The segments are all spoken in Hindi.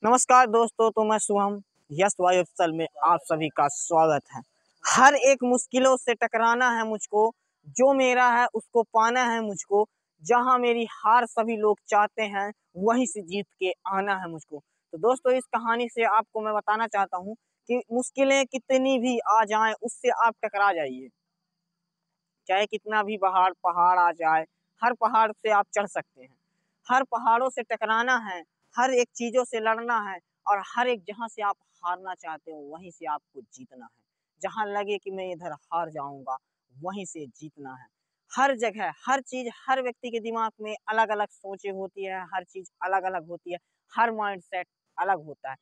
नमस्कार दोस्तों, तो मैं शुभम यस वायुसल में आप सभी का स्वागत है। हर एक मुश्किलों से टकराना है मुझको, जो मेरा है उसको पाना है मुझको। जहां मेरी हार सभी लोग चाहते हैं, वहीं से जीत के आना है मुझको। तो दोस्तों, इस कहानी से आपको मैं बताना चाहता हूं कि मुश्किलें कितनी भी आ जाएं, उससे आप टकरा जाइए। चाहे कितना भी पहाड़ पहाड़ आ जाए, हर पहाड़ से आप चढ़ सकते हैं। हर पहाड़ों से टकराना है, हर एक चीजों से लड़ना है, और हर एक जहां से आप हारना चाहते हो वहीं से आपको जीतना है। जहां लगे कि मैं इधर हार जाऊंगा, वहीं से जीतना है। हर जगह हर चीज, हर व्यक्ति के दिमाग में अलग अलग सोचें होती है, हर चीज अलग अलग होती है, हर माइंड सेट अलग होता है।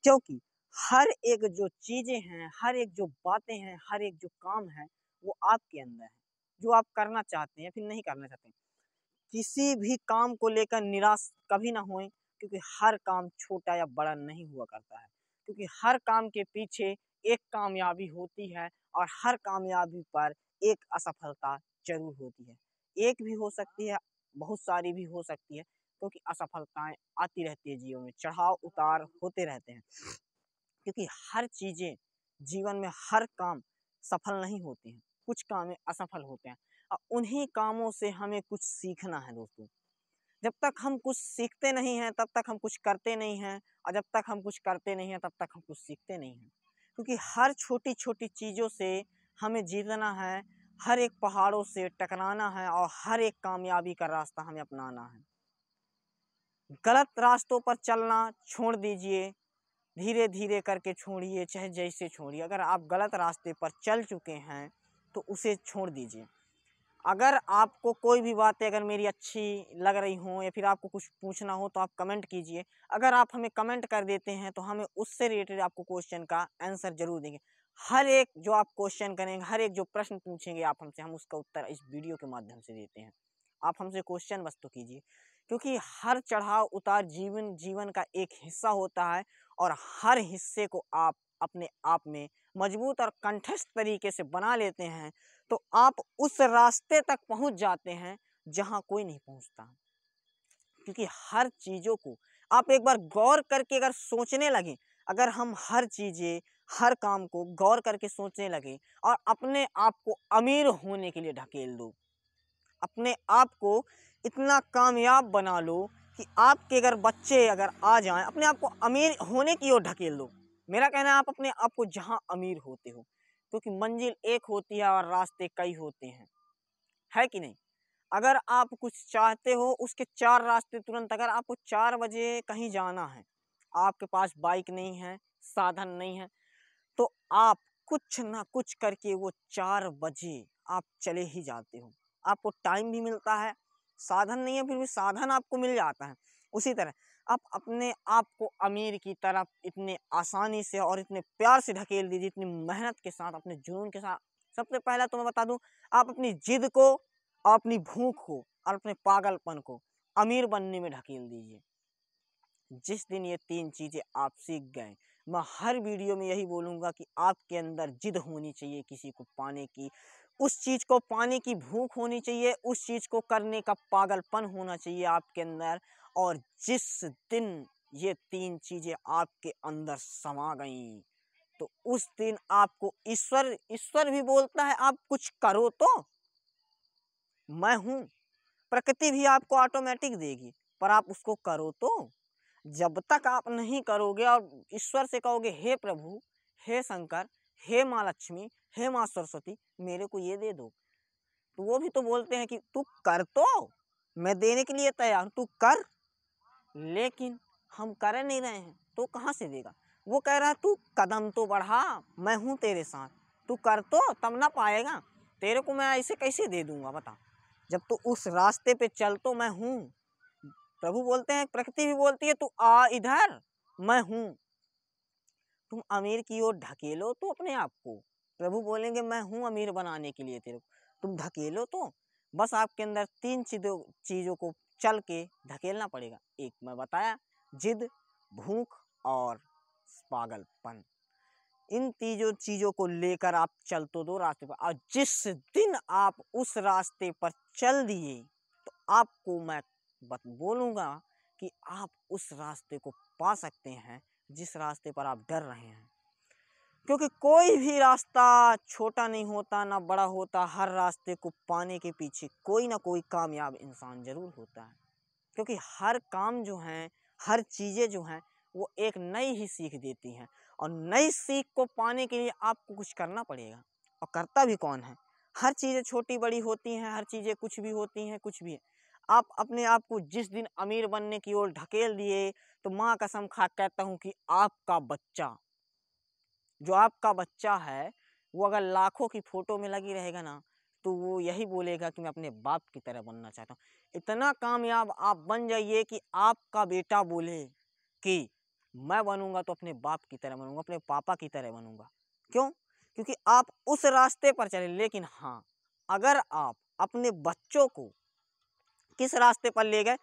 क्योंकि हर एक जो चीजें हैं, हर एक जो बातें हैं, हर एक जो काम है, वो आपके अंदर है। जो आप करना चाहते हैं फिर नहीं करना चाहते हैं। किसी भी काम को लेकर निराश कभी ना होएं, क्योंकि हर काम छोटा या बड़ा नहीं हुआ करता है। क्योंकि हर काम के पीछे एक कामयाबी होती है, और हर कामयाबी पर एक असफलता जरूर होती है। एक भी हो सकती है, बहुत सारी भी हो सकती है, क्योंकि असफलताएं आती रहती है जीवन में, चढ़ाव उतार होते रहते हैं। क्योंकि हर चीजें जीवन में, हर काम सफल नहीं होते हैं, कुछ काम असफल होते हैं। और उन्हीं कामों से हमें कुछ सीखना है दोस्तों। जब तक हम कुछ सीखते नहीं हैं, तब तक हम कुछ करते नहीं हैं, और जब तक हम कुछ करते नहीं हैं, तब तक हम कुछ सीखते नहीं हैं। क्योंकि हर छोटी छोटी चीजों से हमें जीतना है, हर एक पहाड़ों से टकराना है, और हर एक कामयाबी का रास्ता हमें अपनाना है। गलत रास्तों पर चलना छोड़ दीजिए, धीरे धीरे करके छोड़िए, चाहे जैसे छोड़िए। अगर आप गलत रास्ते पर चल चुके हैं तो उसे छोड़ दीजिए। अगर आपको कोई भी बातें अगर मेरी अच्छी लग रही हों, या फिर आपको कुछ पूछना हो, तो आप कमेंट कीजिए। अगर आप हमें कमेंट कर देते हैं तो हमें उससे रिलेटेड आपको क्वेश्चन का आंसर जरूर देंगे। हर एक जो आप क्वेश्चन करेंगे, हर एक जो प्रश्न पूछेंगे आप हमसे, हम उसका उत्तर इस वीडियो के माध्यम से देते हैं। आप हमसे क्वेश्चन बस तो कीजिए। क्योंकि हर चढ़ाव उतार जीवन का एक हिस्सा होता है, और हर हिस्से को आप अपने आप में मजबूत और कंठस्थ तरीके से बना लेते हैं, तो आप उस रास्ते तक पहुंच जाते हैं जहां कोई नहीं पहुंचता। क्योंकि हर चीजों को आप एक बार गौर करके अगर सोचने लगे, अगर हम हर चीजें, हर काम को गौर करके सोचने लगे, और अपने आप को अमीर होने के लिए ढकेल दो, अपने आप को इतना कामयाब बना लो कि आपके अगर बच्चे अगर आ जाएं, अपने आप को अमीर होने की ओर ढकेल दो। मेरा कहना है, आप अपने आप को जहां अमीर होते हो, क्योंकि मंजिल एक होती है और रास्ते कई होते हैं, है कि नहीं। अगर आप कुछ चाहते हो, उसके चार रास्ते तुरंत। अगर आपको 4 बजे कहीं जाना है, आपके पास बाइक नहीं है, साधन नहीं है, तो आप कुछ ना कुछ करके वो 4 बजे आप चले ही जाते हो। आपको टाइम भी मिलता है, साधन नहीं है फिर भी साधन आपको मिल जाता है। उसी तरह आप अपने आप को अमीर की तरफ इतने आसानी से और इतने प्यार से ढकेल दीजिए, इतनी मेहनत के साथ, अपने जुनून के साथ। सबसे पहला तो मैं बता दूं, आप अपनी जिद को, और अपनी भूख को, और अपने पागलपन को अमीर बनने में ढकेल दीजिए। जिस दिन ये 3 चीजें आप सीख गए, मैं हर वीडियो में यही बोलूंगा कि आपके अंदर जिद होनी चाहिए किसी को पाने की, उस चीज को पाने की भूख होनी चाहिए, उस चीज को करने का पागलपन होना चाहिए आपके अंदर। और जिस दिन ये 3 चीजें आपके अंदर समा गई, तो उस दिन आपको ईश्वर ईश्वर भी बोलता है, आप कुछ करो तो। मैं हूं, प्रकृति भी आपको ऑटोमेटिक देगी, पर आप उसको करो तो। जब तक आप नहीं करोगे और ईश्वर से कहोगे, हे प्रभु, हे शंकर, हे माँ लक्ष्मी, हे माँ सरस्वती, मेरे को ये दे दो, तो वो भी तो बोलते हैं कि तू कर तो, मैं देने के लिए तैयार हूं, तू कर। लेकिन हम कर नहीं रहे हैं, तो कहाँ से देगा। वो कह रहा है, तू कदम तो बढ़ा, मैं हूं तेरे साथ, तू कर तो तब ना पाएगा, तेरे को मैं ऐसे कैसे दे दूंगा बता। जब तू उस रास्ते पे चल तो मैं हूं। प्रभु बोलते हैं, प्रकृति भी बोलती है, तू आ इधर, मैं हूं। तुम अमीर की ओर ढकेलो तो अपने आप को। प्रभु बोलेंगे, मैं हूं अमीर बनाने के लिए तेरे को, तुम ढकेलो तो। बस आपके अंदर 3 चीजों को चल के ढकेलना पड़ेगा। एक मैं बताया, जिद, भूख और पागलपन। इन 3 चीजों को लेकर आप चल तो दो रास्ते पर, और जिस दिन आप उस रास्ते पर चल दिए, तो आपको मैं बोलूंगा कि आप उस रास्ते को पा सकते हैं जिस रास्ते पर आप डर रहे हैं। क्योंकि कोई भी रास्ता छोटा नहीं होता ना बड़ा होता, हर रास्ते को पाने के पीछे कोई ना कोई कामयाब इंसान ज़रूर होता है। क्योंकि हर काम जो हैं, हर चीज़ें जो हैं, वो एक नई ही सीख देती हैं और नई सीख को पाने के लिए आपको कुछ करना पड़ेगा। और करता भी कौन है? हर चीज़ें छोटी बड़ी होती हैं, हर चीज़ें कुछ भी होती हैं, कुछ भी। आप अपने आप को जिस दिन अमीर बनने की ओर ढकेल दिए, तो माँ कसम खा कहता हूँ कि आपका बच्चा, जो आपका बच्चा है, वो अगर लाखों की फ़ोटो में लगी रहेगा ना, तो वो यही बोलेगा कि मैं अपने बाप की तरह बनना चाहता हूँ। इतना कामयाब आप बन जाइए कि आपका बेटा बोले कि मैं बनूँगा तो अपने बाप की तरह बनूँगा, अपने पापा की तरह बनूँगा। क्यों? क्योंकि आप उस रास्ते पर चले। लेकिन हाँ, अगर आप अपने बच्चों को किस रास्ते पर ले गए?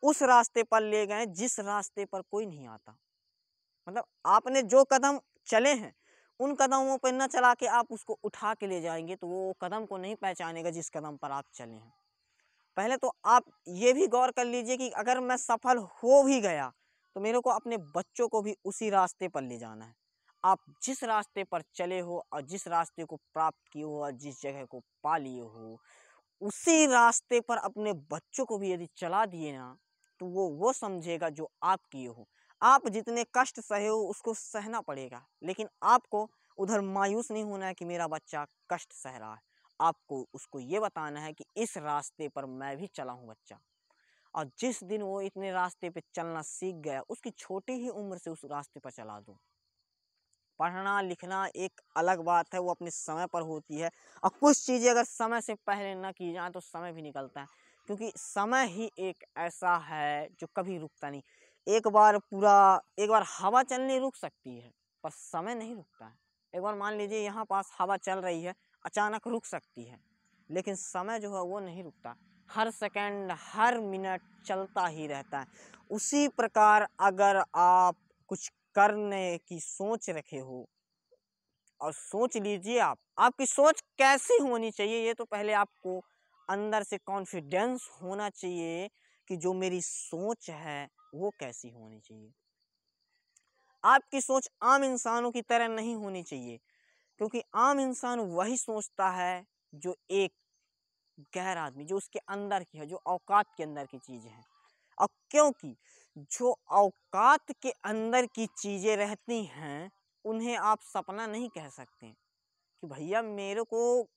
उस रास्ते पर ले गए जिस रास्ते पर कोई नहीं आता। मतलब आपने जो कदम चले हैं, उन कदमों पे ना चला के आप उसको उठा के ले जाएँगे, तो वो कदम को नहीं पहचानेगा जिस कदम पर आप चले हैं। पहले तो आप ये भी गौर कर लीजिए कि अगर मैं सफल हो भी गया, तो मेरे को अपने बच्चों को भी उसी रास्ते पर ले जाना है। आप जिस रास्ते पर चले हो और जिस रास्ते को प्राप्त किए हो और जिस जगह को पा लिए हो, उसी रास्ते पर अपने बच्चों को भी यदि चला दिए ना, तो वो समझेगा जो आप किए हो। आप जितने कष्ट सहे हो उसको सहना पड़ेगा, लेकिन आपको उधर मायूस नहीं होना है कि मेरा बच्चा कष्ट सह रहा है। आपको उसको ये बताना है कि इस रास्ते पर मैं भी चला हूँ बच्चा। और जिस दिन वो इतने रास्ते पे चलना सीख गया, उसकी छोटी ही उम्र से उस रास्ते पर चला दो। पढ़ना लिखना एक अलग बात है, वो अपने समय पर होती है। और कुछ चीज़ें अगर समय से पहले न की जाएँ तो समय भी निकलता है, क्योंकि समय ही एक ऐसा है जो कभी रुकता नहीं। एक बार हवा चलनी रुक सकती है, पर समय नहीं रुकता है। एक बार मान लीजिए यहाँ पास हवा चल रही है, अचानक रुक सकती है, लेकिन समय जो है वो नहीं रुकता। हर सेकंड, हर मिनट चलता ही रहता है। उसी प्रकार अगर आप कुछ करने की सोच रखे हो, और सोच लीजिए आपकी सोच कैसी होनी चाहिए, ये तो पहले आपको अंदर से कॉन्फिडेंस होना चाहिए कि जो मेरी सोच है वो कैसी होनी चाहिए। आपकी सोच आम इंसानों की तरह नहीं होनी चाहिए, क्योंकि आम इंसान वही सोचता है जो एक गैर आदमी, जो उसके अंदर की है, जो औकात के अंदर की चीज़ें हैं। और क्योंकि जो औकात के अंदर की चीज़ें रहती हैं, उन्हें आप सपना नहीं कह सकते कि भैया मेरे को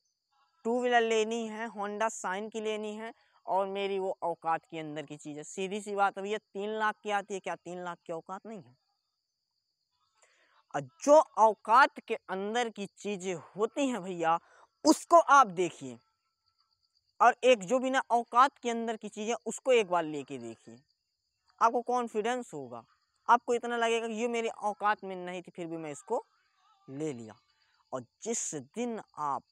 टू व्हीलर लेनी है, होंडा शाइन की लेनी है और मेरी वो औकात के अंदर की चीज़ है। सीधी सी बात है भैया, 3 लाख की आती है, क्या 3 लाख की औकात नहीं है? और जो औकात के अंदर की चीज़ें होती हैं भैया, उसको आप देखिए, और एक जो बिना औकात के अंदर की चीज़ है उसको एक बार लेके देखिए। आपको कॉन्फिडेंस होगा, आपको इतना लगेगा कि ये मेरी औकात में नहीं थी, फिर भी मैं इसको ले लिया। और जिस दिन आप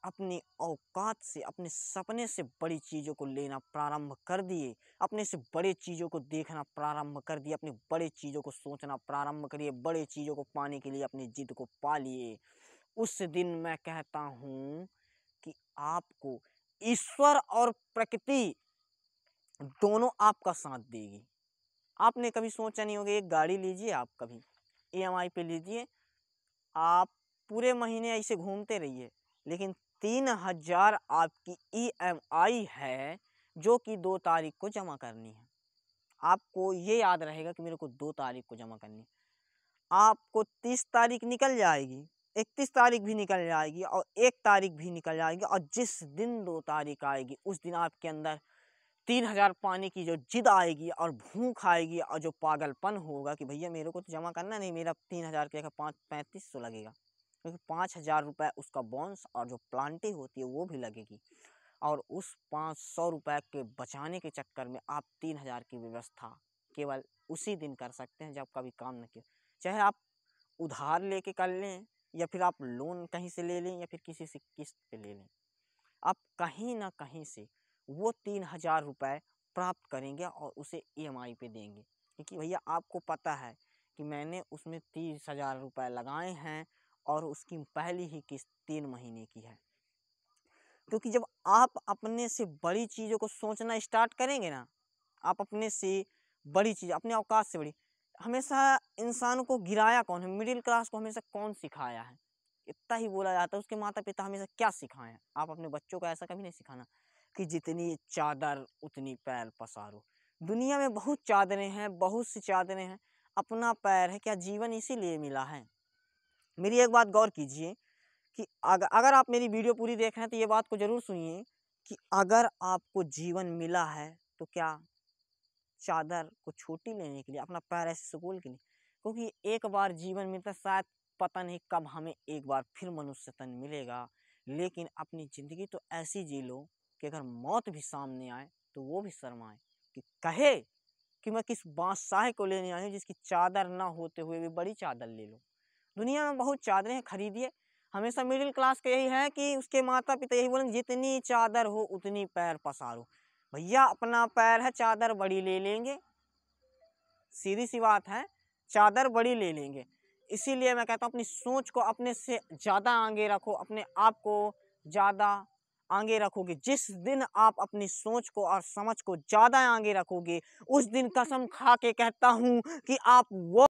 अपनी औकात से, अपने सपने से बड़ी चीज़ों को लेना प्रारंभ कर दिए, अपने से बड़े चीज़ों को देखना प्रारंभ कर दिए, अपनी बड़े चीज़ों को सोचना प्रारंभ करिए, बड़े चीज़ों को पाने के लिए अपनी जिद को पा लिए, उस दिन मैं कहता हूँ कि आपको ईश्वर और प्रकृति दोनों आपका साथ देगी। आपने कभी सोचा नहीं होगा, एक गाड़ी लीजिए, आप कभी ईएमआई पे लीजिए, आप पूरे महीने ऐसे घूमते रहिए, लेकिन 3,000 आपकी ईएमआई है जो कि 2 तारीख को जमा करनी है। आपको ये याद रहेगा कि मेरे को 2 तारीख को जमा करनी है। आपको 30 तारीख निकल जाएगी, 31 तारीख भी निकल जाएगी और 1 तारीख भी निकल जाएगी, और जिस दिन 2 तारीख आएगी उस दिन आपके अंदर 3,000 पाने की जो जिद आएगी और भूख आएगी और जो पागलपन होगा कि भैया मेरे को तो जमा करना नहीं, मेरा 3,000 की जगह 3500 लगेगा, क्योंकि 5,000 रुपये उसका बोनस और जो प्लांटी होती है वो भी लगेगी। और उस 500 रुपये के बचाने के चक्कर में आप 3,000 की व्यवस्था केवल उसी दिन कर सकते हैं जब कभी काम न किया। चाहे आप उधार लेके कर लें, या फिर आप लोन कहीं से ले लें, या फिर किसी से किस्त पे ले लें, आप कहीं ना कहीं से वो 3,000 रुपये प्राप्त करेंगे और उसे ईएमआई पे देंगे, क्योंकि भैया आपको पता है कि मैंने उसमें 30,000 रुपये लगाए हैं और उसकी पहली ही किस्त 3 महीने की है। क्योंकि जब आप अपने से बड़ी चीज़ों को सोचना स्टार्ट करेंगे ना, आप अपने से बड़ी चीज़, अपने औकात से बड़ी, हमेशा इंसान को गिराया कौन है? मिडिल क्लास को हमेशा कौन सिखाया है? इतना ही बोला जाता है। उसके माता पिता हमेशा क्या सिखाए हैं? आप अपने बच्चों को ऐसा कभी नहीं सिखाना कि जितनी चादर उतनी पैर पसारो। दुनिया में बहुत चादरें हैं, बहुत सी चादरें हैं, अपना पैर है। क्या जीवन इसीलिए मिला है? मेरी एक बात गौर कीजिए कि अगर आप मेरी वीडियो पूरी देख रहे हैं तो ये बात को जरूर सुनिए कि अगर आपको जीवन मिला है तो क्या चादर को छोटी लेने के लिए, अपना पैर ऐसे सुकून के लिए? क्योंकि एक बार जीवन मिलता है, शायद पता नहीं कब हमें एक बार फिर मनुष्य तन मिलेगा। लेकिन अपनी ज़िंदगी तो ऐसी जी लो कि अगर मौत भी सामने आए तो वो भी शर्माए, कि कहे कि मैं किस बादशाह को लेने आई हूँ जिसकी चादर ना होते हुए भी बड़ी चादर ले लो। दुनिया में बहुत चादरें हैं, खरीदिए। हमेशा मिडिल क्लास का यही है कि उसके माता पिता यही बोलेंगे जितनी चादर हो उतनी पैर पसारो। भैया अपना पैर है, चादर बड़ी ले लेंगे, सीधी सी बात है, चादर बड़ी ले लेंगे। इसीलिए मैं कहता हूँ अपनी सोच को अपने से ज़्यादा आगे रखो, अपने आप को ज़्यादा आगे रखोगे। जिस दिन आप अपनी सोच को और समझ को ज़्यादा आगे रखोगे, उस दिन कसम खा के कहता हूँ कि आप वो